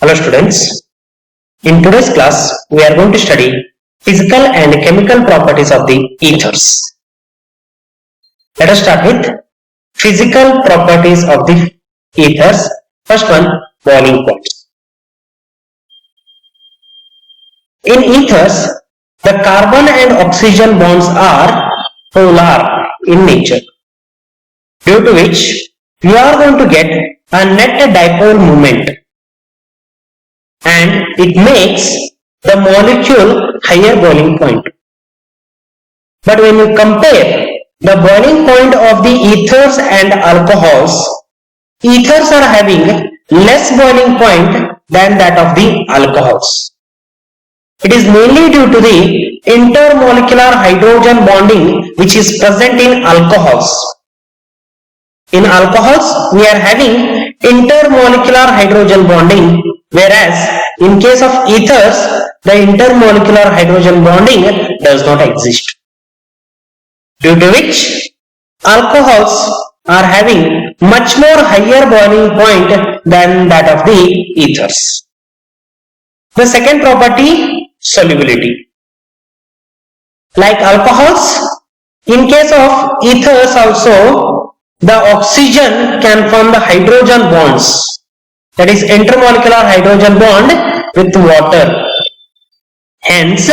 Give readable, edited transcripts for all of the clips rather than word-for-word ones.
Hello students, in today's class we are going to study physical and chemical properties of the ethers. Let us start with physical properties of the ethers. First one, boiling point. In ethers, the carbon and oxygen bonds are polar in nature, due to which we are going to get a net dipole moment, and it makes the molecule higher boiling point. But when you compare the boiling point of the ethers and alcohols, ethers are having less boiling point than that of the alcohols. It is mainly due to the intermolecular hydrogen bonding which is present in alcohols. In alcohols, we are having intermolecular hydrogen bonding, whereas in case of ethers, the intermolecular hydrogen bonding does not exist. Due to which alcohols are having much more higher boiling point than that of the ethers. The second property, solubility. Like alcohols, in case of ethers also, the oxygen can form the hydrogen bonds, that is intermolecular hydrogen bond with water. Hence,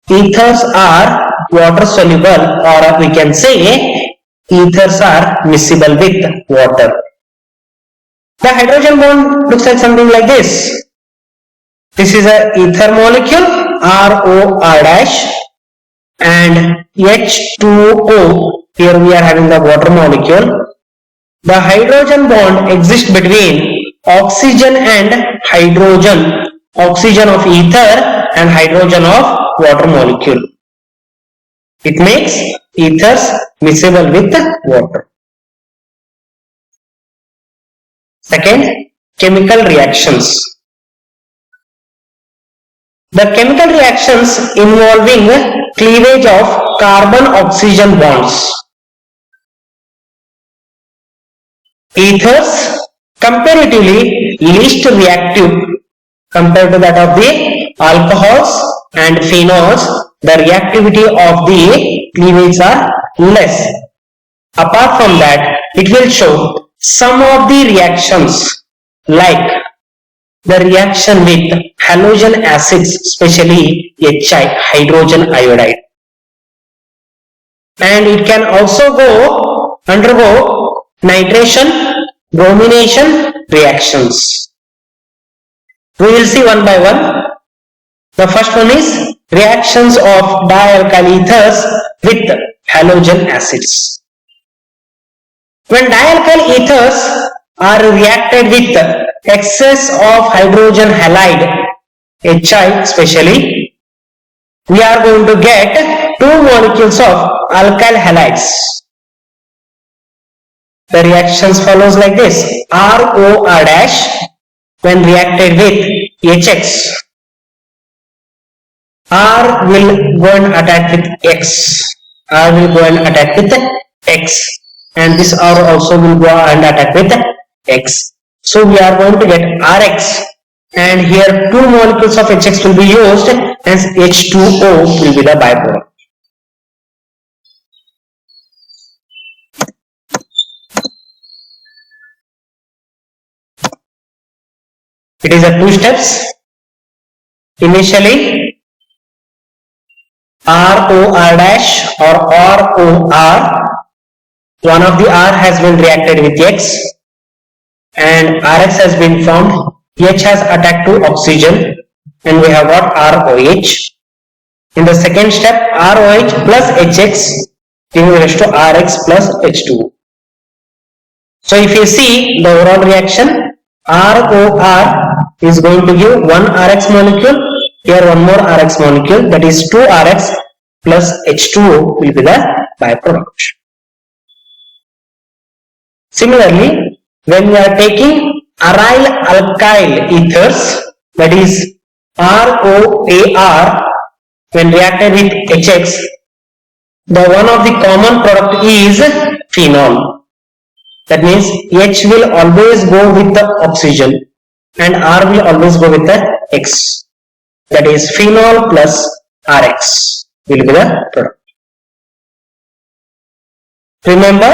ethers are water soluble, or we can say ethers are miscible with water. The hydrogen bond looks like something like this. This is a ether molecule, ROR dash, and H2O. Here we are having the water molecule. The hydrogen bond exists between oxygen and hydrogen, oxygen of ether and hydrogen of water molecule. It makes ethers miscible with water. Second, chemical reactions. The chemical reactions involving cleavage of carbon-oxygen bonds. Ethers comparatively least reactive compared to that of the alcohols and phenols. The reactivity of the cleavage are less. Apart from that, it will show some of the reactions like the reaction with halogen acids, especially HI, hydrogen iodide. And it can also undergo nitration, bromination reactions. We will see one by one. The first one is reactions of dialkyl ethers with halogen acids. When dialkyl ethers are reacted with excess of hydrogen halide, HI especially, we are going to get two molecules of alkyl halides. The reactions follows like this. ROR dash when reacted with HX, R will go and attack with X, R will go and attack with X, and this R also will go and attack with X. So we are going to get RX, and here two molecules of HX will be used, as H2O will be the byproduct. It is a two steps. Initially, ROR dash or ROR, one of the R has been reacted with X and RX has been formed. H has attacked to oxygen and we have got ROH. In the second step, ROH plus HX giving rise to RX plus H2O. So if you see the overall reaction, ROR is going to give one RX molecule, here one more RX molecule, that is 2 RX plus H2O will be the byproduct. Similarly, when we are taking aryl alkyl ethers, that is ROAR, when reacted with HX, the one of the common product is phenol. That means H will always go with the oxygen and R will always go with the X. That is phenol plus RX will be the product. Remember,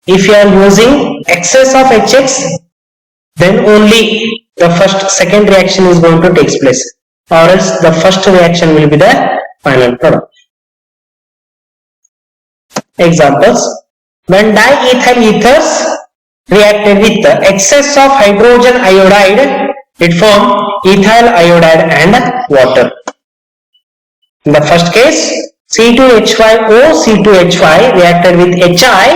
if you are using excess of HX, then only the second reaction is going to take place, or else the first reaction will be the final product. Examples: when diethyl ethers reacted with the excess of hydrogen iodide, it formed ethyl iodide and water. In the first case, C2H5O C2H5 reacted with HI,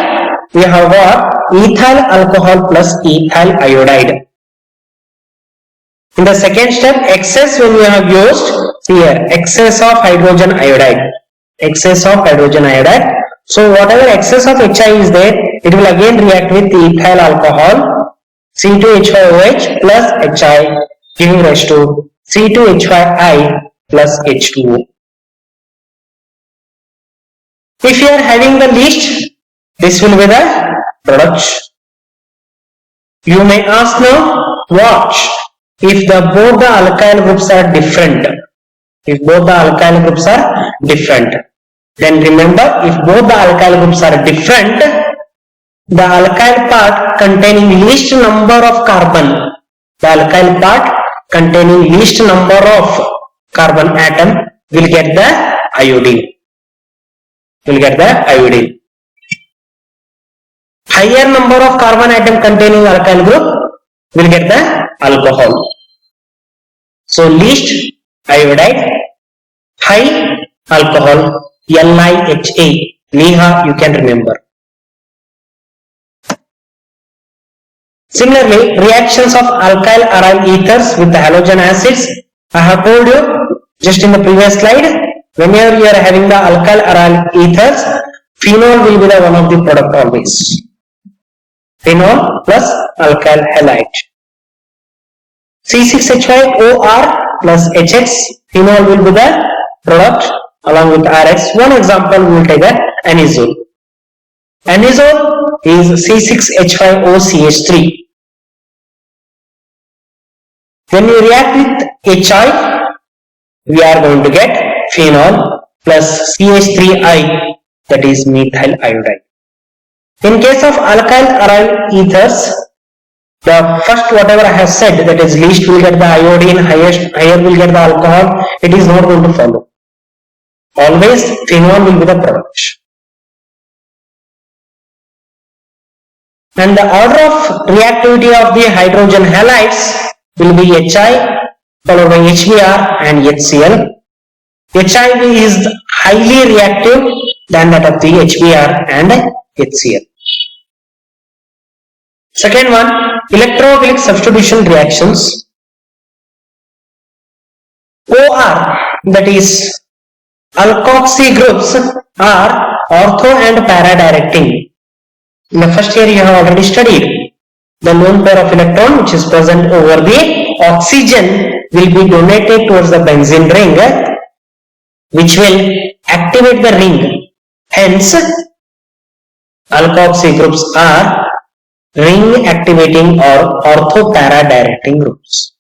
we have got ethyl alcohol plus ethyl iodide. In the second step, excess, when we have used here excess of hydrogen iodide, so whatever excess of HI is there, it will again react with the ethyl alcohol C2H5OH plus HI, giving rise to C2H5I plus H2O. If you are having the least, this will be the product. You may ask now, watch if both the alkyl groups are different. If both the alkyl groups are different, then remember, if both the alkyl groups are different, the alkyl part containing least number of carbon, atom will get the iodine. Higher number of carbon atom containing alkyl group will get the alcohol. So least iodide, high alcohol, LiHA. Neha, you can remember. Similarly, reactions of alkyl aryl ethers with the halogen acids. I have told you just in the previous slide, whenever you are having the alkyl aryl ethers, phenol will be the one of the product always. Phenol plus alkyl halide. C6H5OR plus HX, phenol will be the product along with RX. One example we will take anisole. Anisole is C6H5OCH3. When we react with HI, we are going to get phenol plus CH3I, that is methyl iodide. In case of alkyl aryl ethers, the first whatever I have said, that is least will get the iodine, higher will get the alcohol, it is not going to follow. Always phenol will be the product. And the order of reactivity of the hydrogen halides will be HI followed by HBr and HCl. HIV is highly reactive than that of the HBr and HCl. Second one, electrophilic substitution reactions. OR, that is alkoxy groups, are ortho and para directing. In the first year you have already studied. The lone pair of electron which is present over the oxygen will be donated towards the benzene ring, which will activate the ring. Hence, alkoxy groups are ring activating or ortho-para directing groups.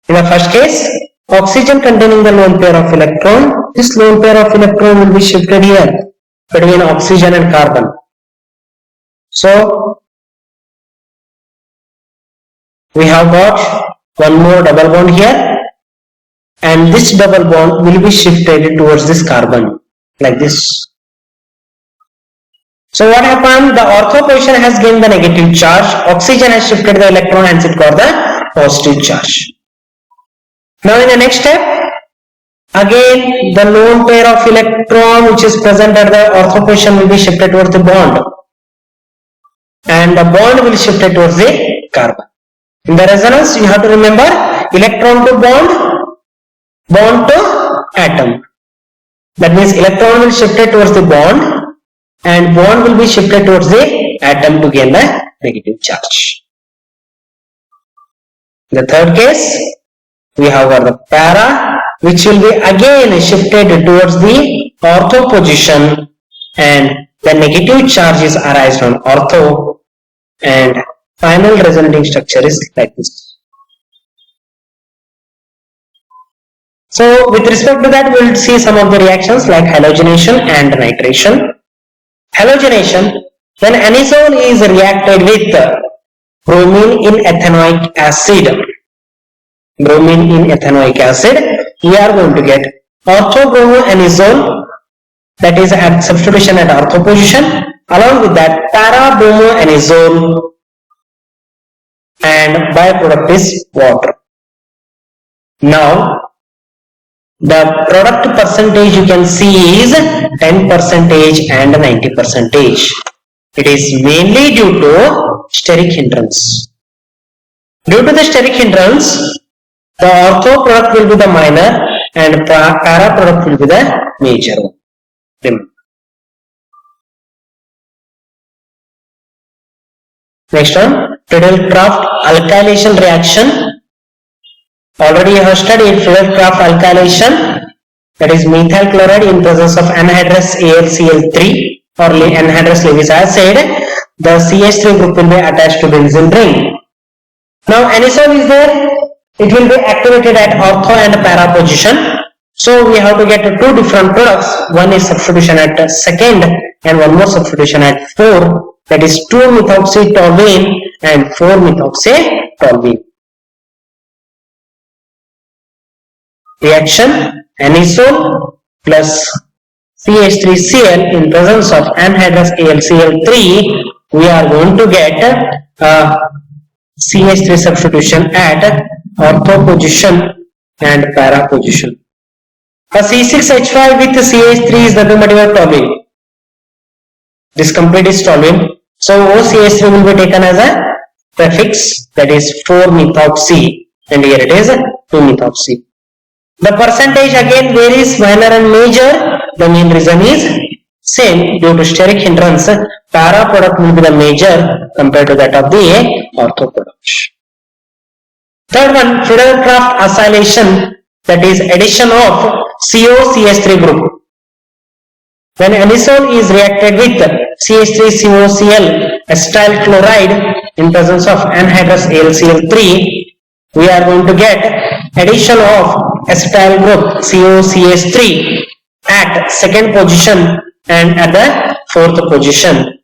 In the first case, oxygen containing the lone pair of electron, this lone pair of electron will be shifted here between oxygen and carbon. So, we have got one more double bond here, and this double bond will be shifted towards this carbon like this. So what happened? The ortho position has gained the negative charge, oxygen has shifted the electron and it got the positive charge. Now in the next step, again the lone pair of electron which is present at the ortho position will be shifted towards the bond, and the bond will shift towards the carbon. In the resonance, you have to remember electron to bond, bond to atom. That means electron will shift towards the bond and bond will be shifted towards the atom to gain the negative charge. In the third case, we have got the para, which will be again shifted towards the ortho position, and the negative charge is arised on ortho, and final resonating structure is like this. with respect to that, we'll see some of the reactions like halogenation and nitration. Halogenation, when anisole is reacted with bromine in ethanoic acid, we are going to get orthobromoanisole, that is at substitution at ortho position. Along with that, parabromoanisole, and byproduct is water. Now, the product percentage you can see is 10% and 90%. It is mainly due to steric hindrance. Due to the steric hindrance, the ortho product will be the minor and para product will be the major one. Next one, Friedel-Crafts alkylation reaction. Already you have studied Friedel-Crafts alkylation, that is methyl chloride in presence of anhydrous AlCl3 or anhydrous Lewis acid. The CH3 group will be attached to benzene ring. Now anisole is there, it will be activated at ortho and para position. So we have to get two different products. One is substitution at second and one more substitution at 4. That is 2-methoxytoluene and 4-methoxytoluene. Reaction, anisole plus CH3Cl in presence of anhydrous AlCl3, we are going to get CH3 substitution at ortho position and para position. A C6H5 with CH3 is nothing but your toluene. This complete is toluene. So OCH3 will be taken as a prefix, that is 4-methoxy, and here it is 2-methoxy. The percentage again varies minor and major. The main reason is same, due to steric hindrance, para product will be the major compared to that of the ortho product. Third one, Friedel-Crafts acylation, that is addition of COCH3 group. When anisole is reacted with CH3COCl acetyl chloride in presence of anhydrous AlCl3, we are going to get addition of acetyl group COCH3 at second position and at the fourth position.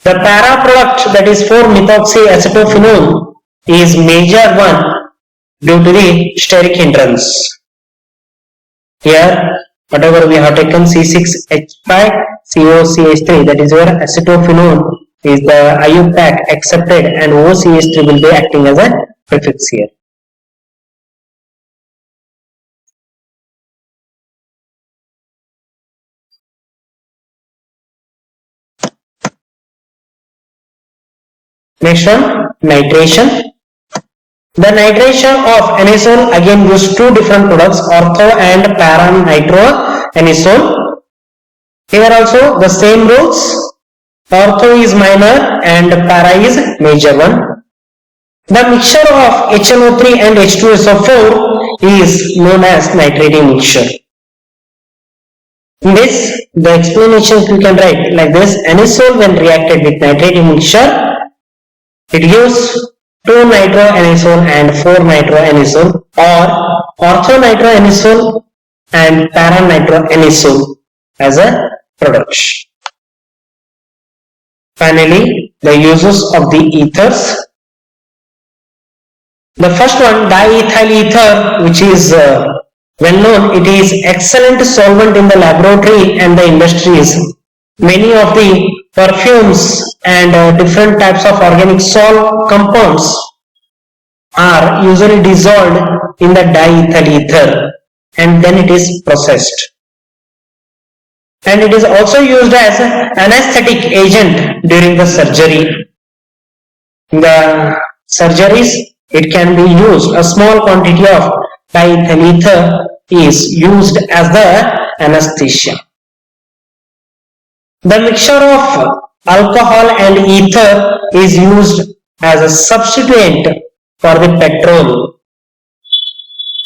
The para product, that is 4-methoxyacetophenone, is major one due to the steric hindrance. Here, whatever we have taken C6H5, COCH3, that is where acetophenone is the IUPAC accepted and OCH3 will be acting as a prefix here. Next one, nitration. The nitration of anisole again use two different products, ortho and para nitroanisole. Here also the same rules. Ortho is minor and para is major one. The mixture of HNO3 and H2SO4 is known as nitrating mixture. In this, the explanations you can write like this: anisole when reacted with nitrating mixture, it gives 2-nitroanisole and 4-nitroanisole, or ortho-nitroanisole and para-nitroanisole as a product. Finally, the uses of the ethers. The first one, diethyl ether, which is well known. It is excellent solvent in the laboratory and the industries. Many of the perfumes and different types of organic salt compounds are usually dissolved in the diethyl ether and then it is processed. And it is also used as an anesthetic agent during the surgery. In the surgeries, it can be used. A small quantity of diethyl ether is used as the anesthesia. The mixture of alcohol and ether is used as a substituent for the petrol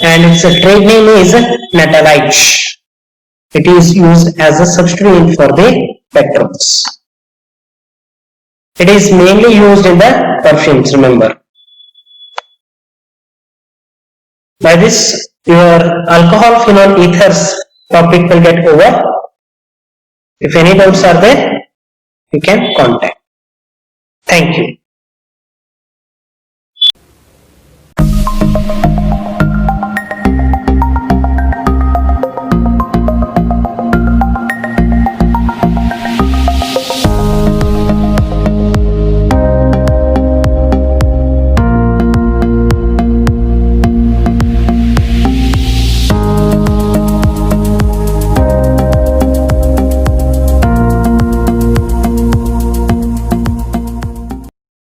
and its trade name is natalite. It is used as a substituent for the petrols. It is mainly used in the perfumes, remember. By this your alcohol phenol ethers topic will get over. If any doubts are there, you can contact. Thank you.